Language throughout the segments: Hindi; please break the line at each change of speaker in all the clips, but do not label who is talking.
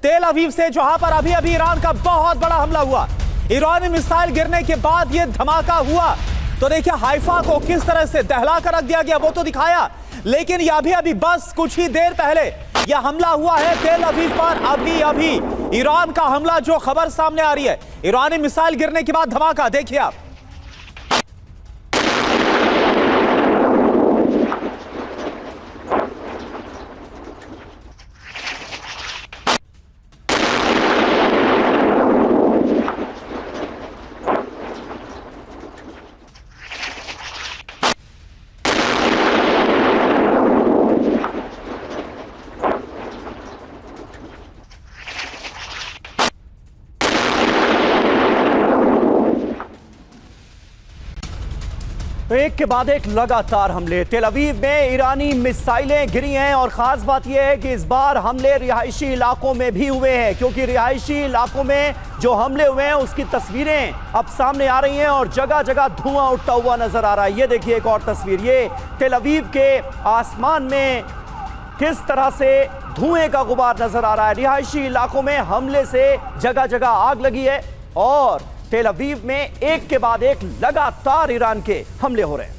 तेल अवीव से, जहां पर अभी अभी ईरान का बहुत बड़ा हमला हुआ। ईरानी मिसाइल गिरने के बाद यह धमाका हुआ। तो देखिए हाइफा को किस तरह से दहला कर रख दिया गया वो तो दिखाया, लेकिन यह अभी बस कुछ ही देर पहले यह हमला हुआ है तेल अवीव पर। अभी अभी ईरान का हमला, जो खबर सामने आ रही है, ईरानी मिसाइल गिरने के बाद धमाका। देखिए आप, तो एक के बाद एक लगातार हमले तेल अवीव में ईरानी मिसाइलें गिरी हैं। और खास बात यह है कि इस बार हमले रिहायशी इलाकों में भी हुए हैं, क्योंकि रिहायशी इलाकों में जो हमले हुए हैं उसकी तस्वीरें अब सामने आ रही हैं और जगह जगह धुआं उठता हुआ नजर आ रहा है। ये देखिए एक और तस्वीर, ये तेल अवीव के आसमान में किस तरह से धुएं का गुबार नजर आ रहा है। रिहायशी इलाकों में हमले से जगह जगह आग लगी है और तेल अवीव में एक के बाद एक लगातार ईरान के हमले हो रहे हैं।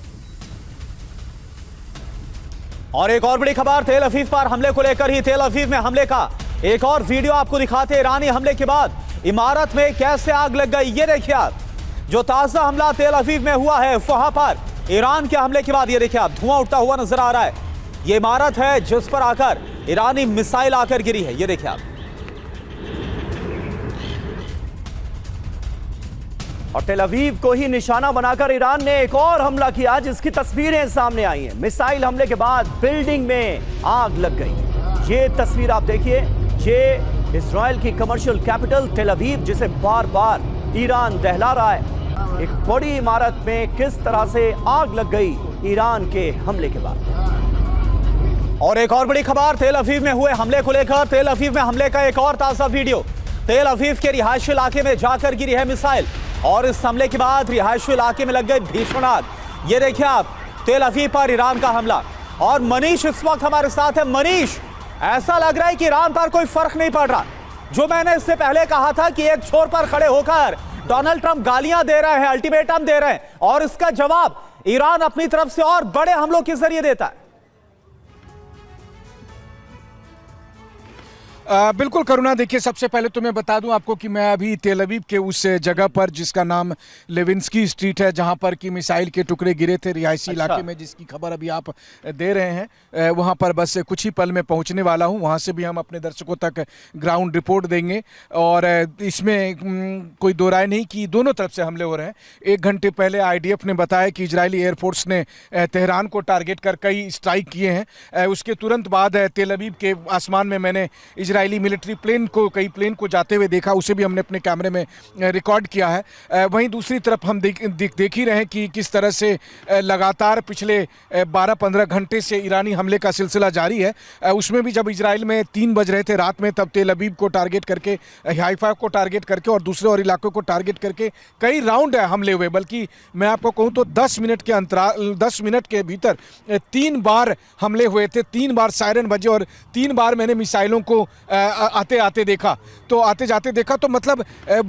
और एक और बड़ी खबर तेल अवीव पर हमले को लेकर ही। तेल अवीव में हमले का एक और वीडियो आपको दिखाते हैं। ईरानी हमले के बाद इमारत में कैसे आग लग गई, ये देखिए आप। जो ताजा हमला तेल अवीव में हुआ है वहां पर ईरान के हमले के बाद ये देखिए आप, धुआं उठता हुआ नजर आ रहा है। ये इमारत है जिस पर आकर ईरानी मिसाइल आकर गिरी है, ये देखिए आप। और तेल अवीव को ही निशाना बनाकर ईरान ने एक और हमला किया, जिसकी तस्वीरें सामने आई हैं। मिसाइल हमले के बाद बिल्डिंग में आग लग गई। ये तस्वीर आप देखिए, ये इजराइल की कमर्शियल कैपिटल तेल अवीव, जिसे बार बार ईरान दहला रहा है। एक बड़ी इमारत में किस तरह से आग लग गई ईरान के हमले के बाद। और एक और बड़ी खबर तेल अवीव में हुए हमले को लेकर। तेल अवीव में हमले का एक और ताजा वीडियो। तेल अवीव के रिहायशी इलाके में जाकर गिरी है मिसाइल और इस हमले के बाद रिहायशी इलाके में लग गई भीषण आग। ये देखिए आप, तेल अवीव पर ईरान का हमला। और मनीष इस वक्त हमारे साथ है। मनीष, ऐसा लग रहा है कि ईरान पर कोई फर्क नहीं पड़ रहा। जो मैंने इससे पहले कहा था कि एक छोर पर खड़े होकर डोनाल्ड ट्रंप गालियां दे रहे हैं, अल्टीमेटम दे रहे हैं, और इसका जवाब ईरान अपनी तरफ से और बड़े हमलों के जरिए देता है।
बिल्कुल करुणा, देखिए सबसे पहले तो मैं बता दूं आपको कि मैं अभी तेल अवीव के उस जगह पर जिसका नाम लेविंस्की स्ट्रीट है, जहां पर कि मिसाइल के टुकड़े गिरे थे रिहायशी इलाके में, जिसकी खबर अभी आप दे रहे हैं, वहां पर बस कुछ ही पल में पहुंचने वाला हूं। वहां से भी हम अपने दर्शकों तक ग्राउंड रिपोर्ट देंगे। और इसमें कोई दो राय नहीं कि दोनों तरफ से हमले हो रहे हैं। 1 घंटे पहले IDF ने बताया कि इजरायली एयरफोर्स ने तेहरान को टारगेट कर कई स्ट्राइक किए हैं। उसके तुरंत बाद तेल अवीव के आसमान में मैंने इजरायली मिलिट्री कई प्लेन को जाते हुए देखा, उसे भी हमने अपने कैमरे में रिकॉर्ड किया है। वहीं दूसरी तरफ हम देख ही रहे हैं कि किस तरह से लगातार पिछले 12-15 घंटे से ईरानी हमले का सिलसिला जारी है। उसमें भी जब इजराइल में 3 बज रहे थे रात में, तब तेल अवीव को टारगेट करके, हाइफा को टारगेट करके और दूसरे और इलाकों को टारगेट करके कई राउंड हमले हुए। बल्कि मैं आपको कहूँ तो 10 मिनट के भीतर 3 बार हमले हुए थे। 3 बार सायरन बजे और 3 बार मैंने मिसाइलों को आते जाते देखा। तो मतलब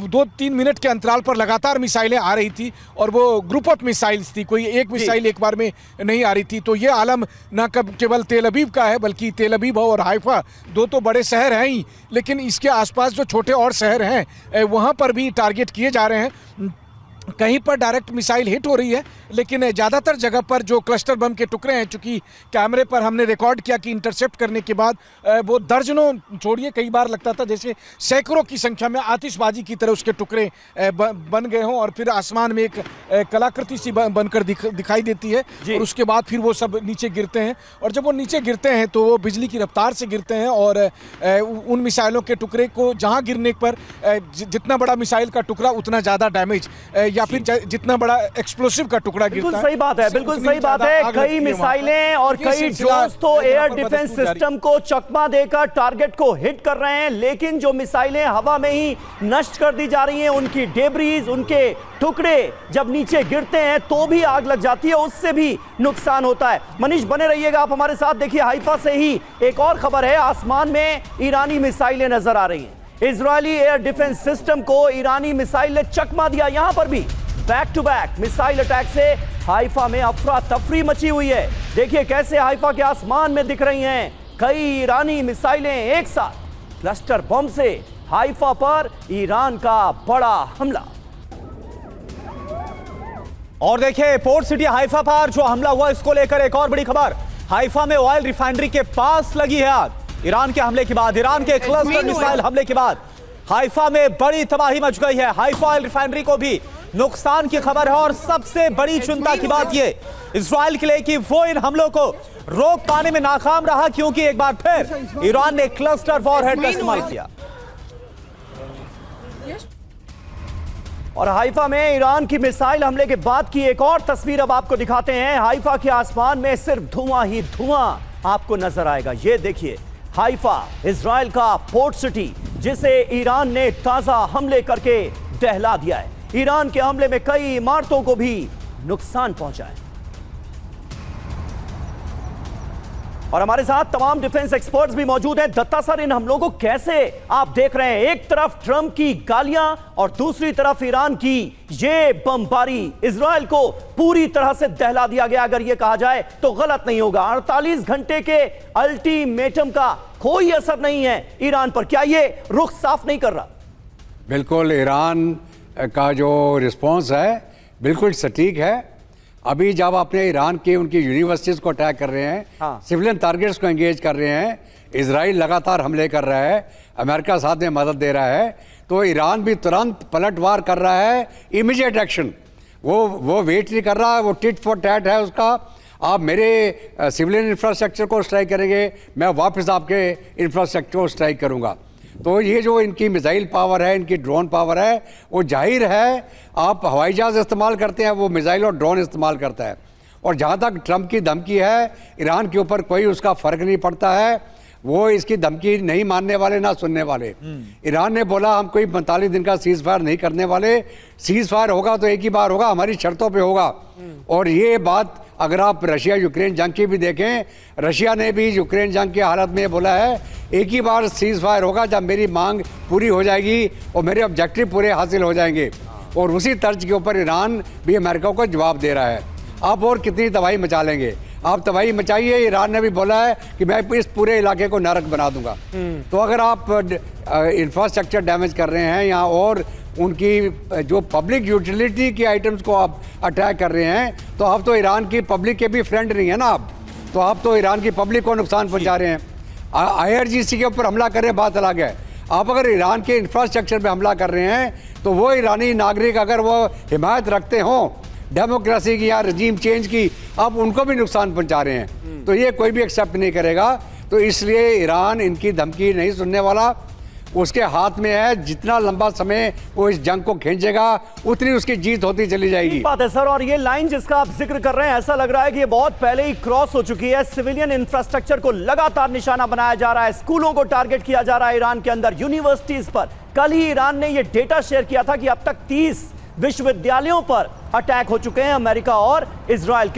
2-3 मिनट के अंतराल पर लगातार मिसाइलें आ रही थी और वो ग्रुप ऑफ मिसाइल्स थी, कोई एक मिसाइल एक बार में नहीं आ रही थी। तो ये आलम ना केवल तेल अवीव का है, बल्कि तेल अवीव और हाइफा 2 तो बड़े शहर हैं ही, लेकिन इसके आसपास जो छोटे और शहर हैं वहाँ पर भी टारगेट किए जा रहे हैं। कहीं पर डायरेक्ट मिसाइल हिट हो रही है, लेकिन ज़्यादातर जगह पर जो क्लस्टर बम के टुकड़े हैं, चूंकि कैमरे पर हमने रिकॉर्ड किया कि इंटरसेप्ट करने के बाद वो दर्जनों छोड़िए, कई बार लगता था जैसे सैकड़ों की संख्या में आतिशबाजी की तरह उसके टुकड़े बन गए हों और फिर आसमान में एक कलाकृति सी बनकर दिखाई देती है और उसके बाद फिर वो सब नीचे गिरते हैं। और जब वो नीचे गिरते हैं तो वो बिजली की रफ्तार से गिरते हैं और उन मिसाइलों के टुकड़े को जहाँ गिरने पर जितना बड़ा मिसाइल का टुकड़ा उतना ज़्यादा डैमेज या फिर जितना बड़ा एक्सप्लोसिव का टुकड़ा
बिल्कुल
गिरता
सही बात है, बिल्कुल
उतनी
सही बात
ज्यादा
है।
आग लगती
कई
है वहाँ पर।
मिसाइलें और
ये
कई
सिलसिला
ड्रोन्स तो
यहाँ
एयर
पर
डिफेंस
बदस्तूर जारी।
सिस्टम को चकमा देकर टारगेट को हिट कर रहे हैं, लेकिन जो मिसाइलें हवा में ही नष्ट कर दी जा रही हैं, उनकी डेब्रीज, उनके टुकड़े जब नीचे गिरते हैं तो भी आग लग जाती है, उससे भी नुकसान होता है। मनीष बने रहिएगा आप हमारे साथ। देखिए हाइफा से ही एक और खबर है, आसमान में ईरानी मिसाइलें नजर आ रही हैं। इजरायली एयर डिफेंस सिस्टम को ईरानी मिसाइल ने चकमा दिया। यहां पर भी back to back missile attack से हाइफा में अफरा तफरी मची हुई है। देखिए कैसे हाइफा के आसमान में दिख रही हैं कई ईरानी मिसाइलें एक साथ। क्लस्टर बम से हाइफा पर ईरान का बड़ा हमला।
और देखिए पोर्ट सिटी हाइफा पर जो हमला हुआ, इसको लेकर एक और बड़ी खबर। हाइफा में ऑयल रिफाइनरी के पास लगी है आग। ईरान के हमले के बाद, ईरान के क्लस्टर मिसाइल हमले के बाद हाइफा में बड़ी तबाही मच गई है। हाइफा ऑयल रिफाइनरी को भी नुकसान की खबर है और सबसे बड़ी चिंता की बात यह इजराइल के लिए कि वो इन हमलों को रोक पाने में नाकाम रहा, क्योंकि एक बार फिर ईरान ने क्लस्टर वॉरहेड का इस्तेमाल किया।
और हाइफा में ईरान की मिसाइल हमले के बाद की एक और तस्वीर अब आपको दिखाते हैं। हाइफा के आसमान में सिर्फ धुआं ही धुआं आपको नजर आएगा। ये देखिए हाइफा इजराइल का पोर्ट सिटी, जिसे ईरान ने ताजा हमले करके दहला दिया है। ईरान के हमले में कई इमारतों को भी नुकसान पहुंचा है। और हमारे साथ तमाम डिफेंस एक्सपर्ट्स भी मौजूद हैं। दत्ता सर, इन हमलों को कैसे आप देख रहे हैं? एक तरफ ट्रंप की गालियां और दूसरी तरफ ईरान की ये बमबारी। इजराइल को पूरी तरह से दहला दिया गया, अगर ये कहा जाए तो गलत नहीं होगा। 48 घंटे के अल्टीमेटम का कोई असर नहीं है ईरान पर। क्या ये रुख साफ नहीं कर रहा?
बिल्कुल, ईरान का जो रिस्पॉन्स है बिल्कुल सटीक है। अभी जब आपने ईरान की उनकी यूनिवर्सिटीज़ को अटैक कर रहे हैं,
हाँ।
सिविलियन टारगेट्स को एंगेज कर रहे हैं, इजराइल लगातार हमले कर रहा है, अमेरिका साथ में मदद दे रहा है, तो ईरान भी तुरंत पलटवार कर रहा है, इमीडिएट एक्शन। वो वेट नहीं कर रहा है, वो टिट फॉर टैट है उसका। आप मेरे सिविलियन इंफ्रास्ट्रक्चर को स्ट्राइक करेंगे, मैं वापस आपके इंफ्रास्ट्रक्चर को स्ट्राइक करूँगा। तो ये जो इनकी मिसाइल पावर है, इनकी ड्रोन पावर है, वो जाहिर है आप हवाई जहाज़ इस्तेमाल करते हैं, वो मिसाइल और ड्रोन इस्तेमाल करता है। और जहाँ तक ट्रंप की धमकी है, ईरान के ऊपर कोई उसका फ़र्क नहीं पड़ता है। वो इसकी धमकी नहीं मानने वाले ना सुनने वाले। ईरान ने बोला हम कोई 45 दिन का सीज़ फायर नहीं करने वाले, सीज़ फायर होगा तो एक ही बार होगा, हमारी शर्तों पे होगा। और ये बात अगर आप रशिया यूक्रेन जंग की भी देखें, रशिया ने भी यूक्रेन जंग की हालत में बोला है एक ही बार सीज़ फायर होगा जब मेरी मांग पूरी हो जाएगी और मेरे ऑब्जेक्टिव पूरे हासिल हो जाएंगे। और उसी तर्ज के ऊपर ईरान भी अमेरिका को जवाब दे रहा है। आप और कितनी तबाही मचा लेंगे? आप तबाही मचाइए। ईरान ने भी बोला है कि मैं इस पूरे इलाके को नरक बना दूंगा। तो अगर आप इंफ्रास्ट्रक्चर डैमेज कर रहे हैं या और उनकी जो पब्लिक यूटिलिटी की आइटम्स को आप अटैक कर रहे हैं, तो आप तो ईरान की पब्लिक के भी फ्रेंड नहीं है ना। आप तो ईरान की पब्लिक को नुकसान पहुंचा रहे हैं। IRGC के ऊपर हमला कर रहे हैं, बात अलग है। आप अगर ईरान के इंफ्रास्ट्रक्चर पे हमला कर रहे हैं, तो वो ईरानी नागरिक अगर वो हिमायत रखते हों डेमोक्रेसी की या रजीम चेंज की, आप उनको भी नुकसान पहुंचा रहे हैं। तो ये कोई भी एक्सेप्ट नहीं करेगा। तो इसलिए ईरान इनकी धमकी नहीं सुनने वाला। उसके हाथ में है, जितना लंबा समय वो इस जंग को खींचेगा उतनी उसकी जीत होती चली जाएगी।
बात है सर। और ये लाइन जिसका आप जिक्र कर रहे हैं, ऐसा लग रहा है कि ये बहुत पहले ही क्रॉस हो चुकी है। सिविलियन इंफ्रास्ट्रक्चर को लगातार निशाना बनाया जा रहा है, स्कूलों को टारगेट किया जा रहा है ईरान के अंदर, यूनिवर्सिटीज पर। कल ही ईरान ने यह डेटा शेयर किया था कि अब तक 30 विश्वविद्यालयों पर अटैक हो चुके हैं अमेरिका और इजराइल के।